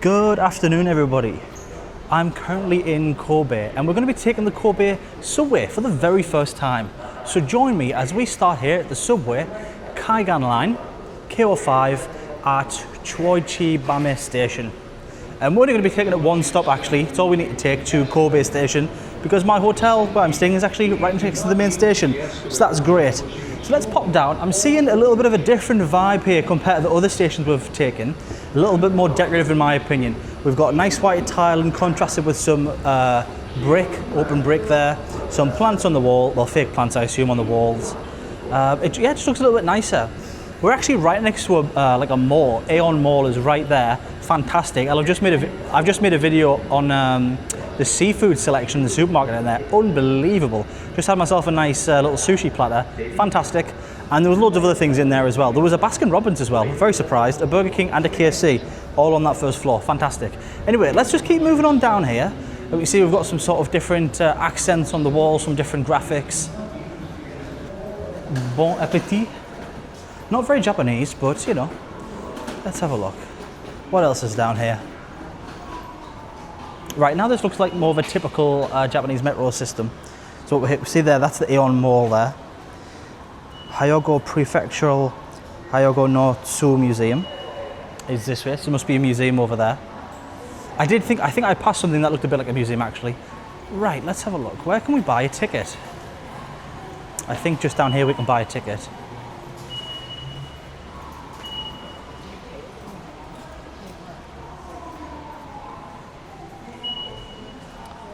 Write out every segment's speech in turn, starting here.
Good afternoon, everybody. I'm currently in Kobe and we're going to be taking the Kobe Subway for the very first time. So join me as we start here at the Subway Kaigan line, KO5 at Chuoichibamae station. And we're only going to be taking it one stop actually. It's all we need to take to Kobe station because my hotel where I'm staying is actually right next to the main station. So that's great. So let's pop down. I'm seeing a little bit of a different vibe here compared to the other stations we've taken. A little bit more decorative in my opinion. We've got nice white tile and contrasted with some open brick there. Some plants on the wall, well fake plants I assume on the walls. It just looks a little bit nicer. We're actually right next to like a mall. Aeon Mall is right there. Fantastic. I've just made a video on the seafood selection in the supermarket in there. Unbelievable. Just had myself a nice little sushi platter. Fantastic. And there was loads of other things in there as well. There was a Baskin Robbins as well. Very surprised. A Burger King and a KFC, all on that first floor. Fantastic. Anyway, let's just keep moving on down here. You can see we've got some sort of different accents on the walls, some different graphics. Bon appetit. Not very Japanese, but you know, let's have a look. What else is down here? Right, now this looks like more of a typical Japanese metro system. So what we see there, that's the Aeon Mall there. Hyogo Prefectural Hyogo no Tsu Museum is this way, so there must be a museum over there. I think I passed something that looked a bit like a museum actually. Right, let's have a look. Where can we buy a ticket? I think just down here we can buy a ticket.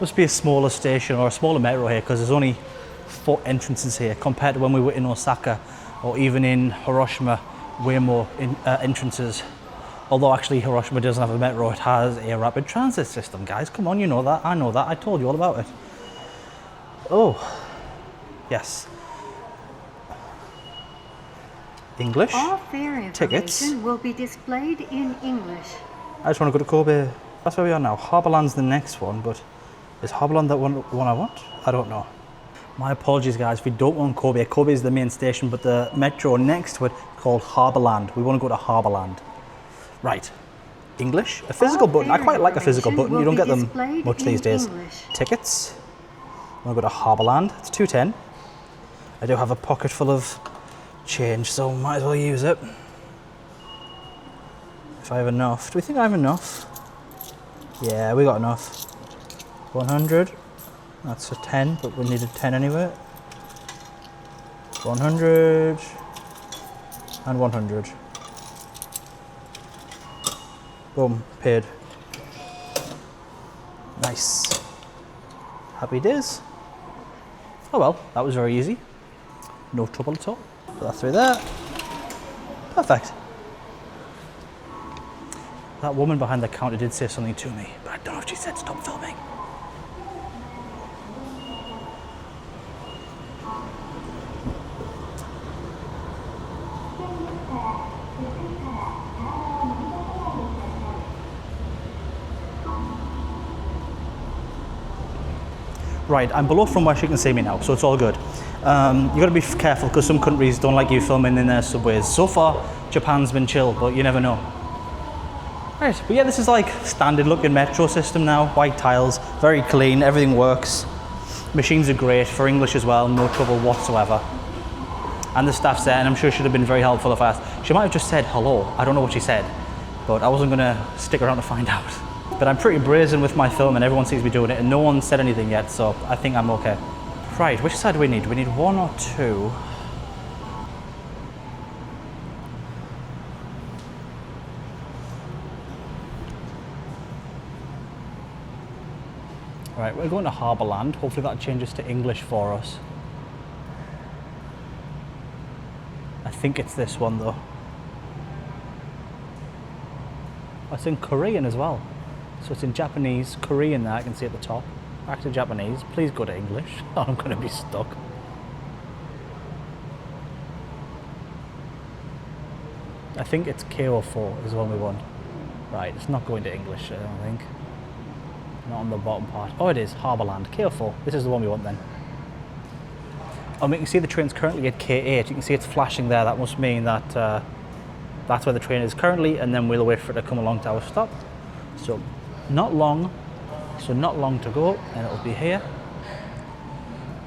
Must be a smaller station or a smaller metro here because there's only 4 entrances here compared to when we were in Osaka or even in Hiroshima, way more entrances. Although actually Hiroshima doesn't have a metro, it has a rapid transit system, guys. Come on, you know that, I know that, I told you all about it. Oh, yes. English. All fare tickets information will be displayed in English. I just want to go to Kobe. That's where we are now. Harborland's the next one, but is Harborland that one I want? I don't know. My apologies guys, if we don't want Kobe. Kobe is the main station, but the metro next to it called Harborland. We want to go to Harborland. Right. English? A physical button. I quite like a physical button. You don't get them much these days. English. Tickets. I'm going to go to Harborland. It's $2.10. I do have a pocket full of change, so might as well use it. If I have enough. Do we think I have enough? Yeah, we got enough. 100. That's a 10, but we needed 10 anyway. 100 and 100. Boom, paid. Nice. Happy days. Oh well, that was very easy. No trouble at all. Put that through there. Perfect. That woman behind the counter did say something to me, but I don't know if she said stop filming. Right, I'm below from where she can see me now, so it's all good. You got to be careful because some countries don't like you filming in their subways. So far, Japan's been chill, but you never know. Right, but yeah, this is like standard looking metro system now. White tiles, very clean, everything works. Machines are great for English as well, no trouble whatsoever. And the staff's there, and I'm sure she'd have been very helpful if I asked. She might have just said hello. I don't know what she said, but I wasn't gonna stick around to find out. But I'm pretty brazen with my film and everyone sees me doing it and no one said anything yet, so I think I'm okay. Right, which side do we need? Do we need 1 or 2? Right, we're going to Harborland. Hopefully that changes to English for us. I think it's this one though. Oh, it's in Korean as well. So it's in Japanese, Korean there, I can see at the top. Back to Japanese, please go to English. Oh, I'm going to be stuck. I think it's KO4 is the one we want. Right, it's not going to English, I don't think. Not on the bottom part. Oh, it is, Harborland, KO4. This is the one we want then. And we can see the train's currently at K8. You can see it's flashing there. That must mean that that's where the train is currently, and then we'll wait for it to come along to our stop. So not long to go, and it'll be here.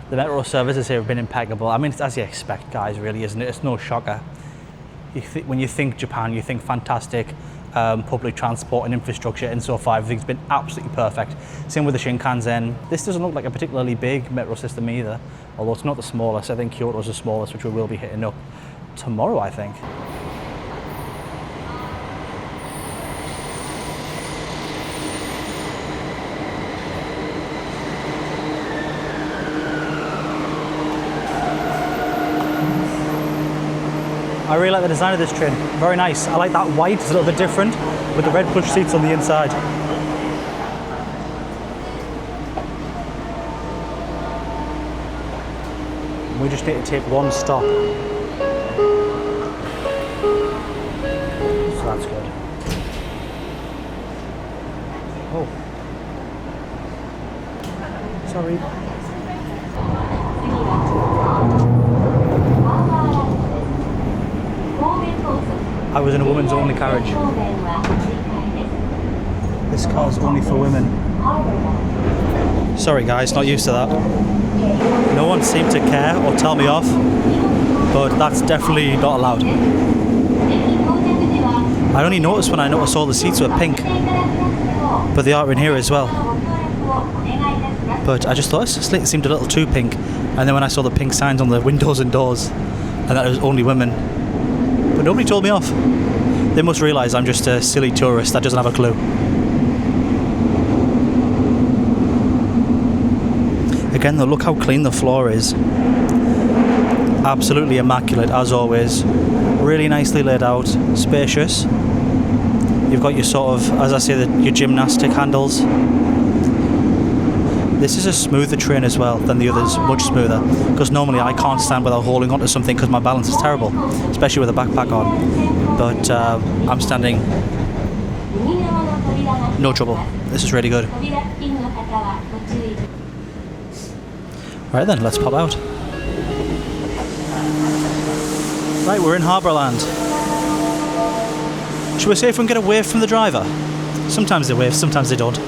The metro services here have been impeccable. I mean, it's as you expect, guys, really, isn't it? It's no shocker. When you think Japan, you think fantastic public transport and infrastructure, and so far everything's been absolutely perfect. Same with the Shinkansen. This doesn't look like a particularly big metro system either, although it's not the smallest. I think Kyoto's the smallest, which we will be hitting up tomorrow, I think. I really like the design of this train, very nice. I like that white, it's a little bit different, with the red plush seats on the inside. We just need to take one stop. So that's good. Oh. Sorry. I was in a women's only carriage. This car's only for women. Sorry guys, not used to that. No one seemed to care or tell me off, but that's definitely not allowed. I only noticed when I noticed all the seats were pink, but they are in here as well. But I just thought it seemed a little too pink, and then when I saw the pink signs on the windows and doors, and that it was only women, but nobody told me off. They must realise I'm just a silly tourist that doesn't have a clue. Again though, look how clean the floor is. Absolutely immaculate as always. Really nicely laid out, spacious. You've got your sort of, as I say, your gymnastic handles. This is a smoother train as well than the others, much smoother, because normally I can't stand without holding onto something because my balance is terrible, especially with a backpack on. But I'm standing, no trouble. This is really good. Right then, let's pop out. Right, we're in Harborland. Should we see if we can get a wave from the driver? Sometimes they wave, sometimes they don't.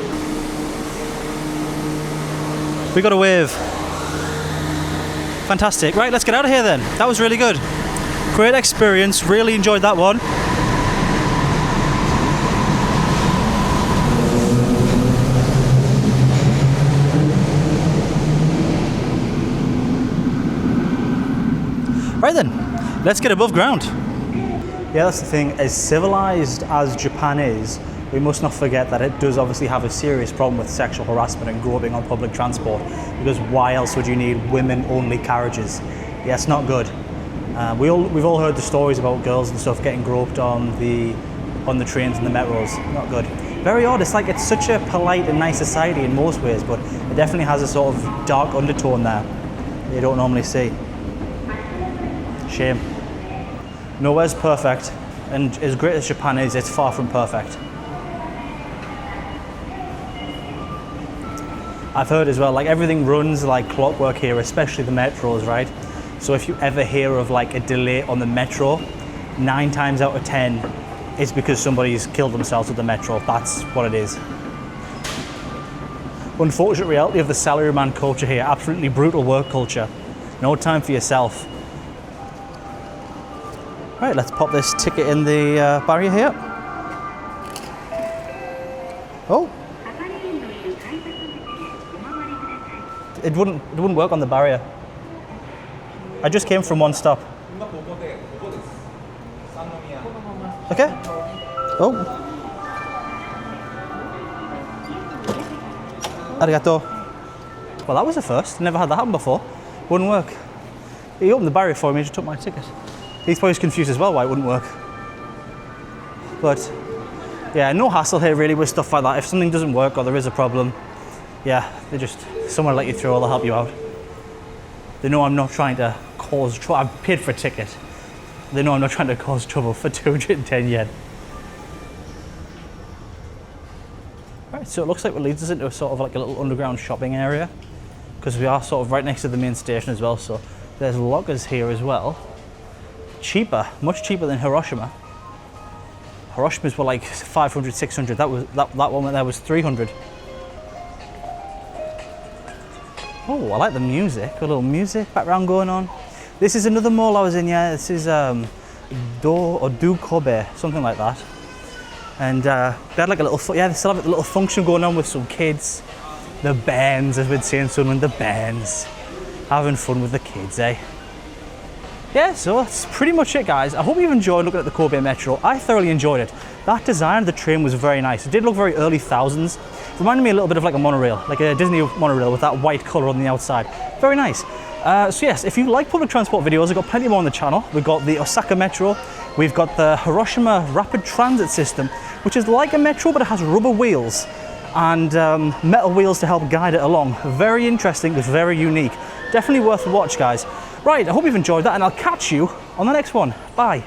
We got a wave. Fantastic. Right, let's get out of here then. That was really good. Great experience. Really enjoyed that one. Right then, let's get above ground. Yeah, that's the thing. As civilized as Japan is, we must not forget that it does obviously have a serious problem with sexual harassment and groping on public transport, because why else would you need women-only carriages? Yeah, it's not good. We've all heard the stories about girls and stuff getting groped on the trains and the metros. Not good. Very odd. It's like it's such a polite and nice society in most ways, but it definitely has a sort of dark undertone there you don't normally see. Shame. Nowhere's perfect, and as great as Japan is, it's far from perfect. I've heard as well, like everything runs like clockwork here, especially the metros, right? So if you ever hear of like a delay on the metro, 9 times out of 10, it's because somebody's killed themselves with the metro. That's what it is. Unfortunate reality of the salaryman culture here, absolutely brutal work culture. No time for yourself. Right, let's pop this ticket in the barrier here. Oh. It wouldn't work on the barrier. I just came from one stop. Okay. Oh. Arigato. Well, that was a first. Never had that happen before. Wouldn't work. He opened the barrier for me and just took my ticket. He's probably confused as well why it wouldn't work. But yeah, no hassle here really with stuff like that. If something doesn't work or there is a problem, yeah, someone will let you through or they'll help you out. They know I'm not trying to cause trouble. I've paid for a ticket. They know I'm not trying to cause trouble for 210 yen. Right, so it looks like it leads us into a sort of like a little underground shopping area, because we are sort of right next to the main station as well. So there's lockers here as well. Cheaper, much cheaper than Hiroshima. Hiroshimas were like 500, 600. That one there was 300. Oh, I like the music. A little music background going on. This is another mall I was in. Yeah, this is Do Kobe, something like that. And they had like a little, they still have a little function going on with some kids. The bands, as we'd say in Sunderland, the bands. Having fun with the kids, eh? Yeah, so that's pretty much it, guys. I hope you've enjoyed looking at the Kobe Metro. I thoroughly enjoyed it. That design of the train was very nice. It did look very early thousands. Reminded me a little bit of like a monorail, like a Disney monorail with that white colour on the outside. Very nice. So yes, if you like public transport videos, I've got plenty more on the channel. We've got the Osaka Metro. We've got the Hiroshima Rapid Transit System, which is like a metro, but it has rubber wheels and metal wheels to help guide it along. Very interesting, it's very unique. Definitely worth a watch, guys. Right, I hope you've enjoyed that, and I'll catch you on the next one. Bye.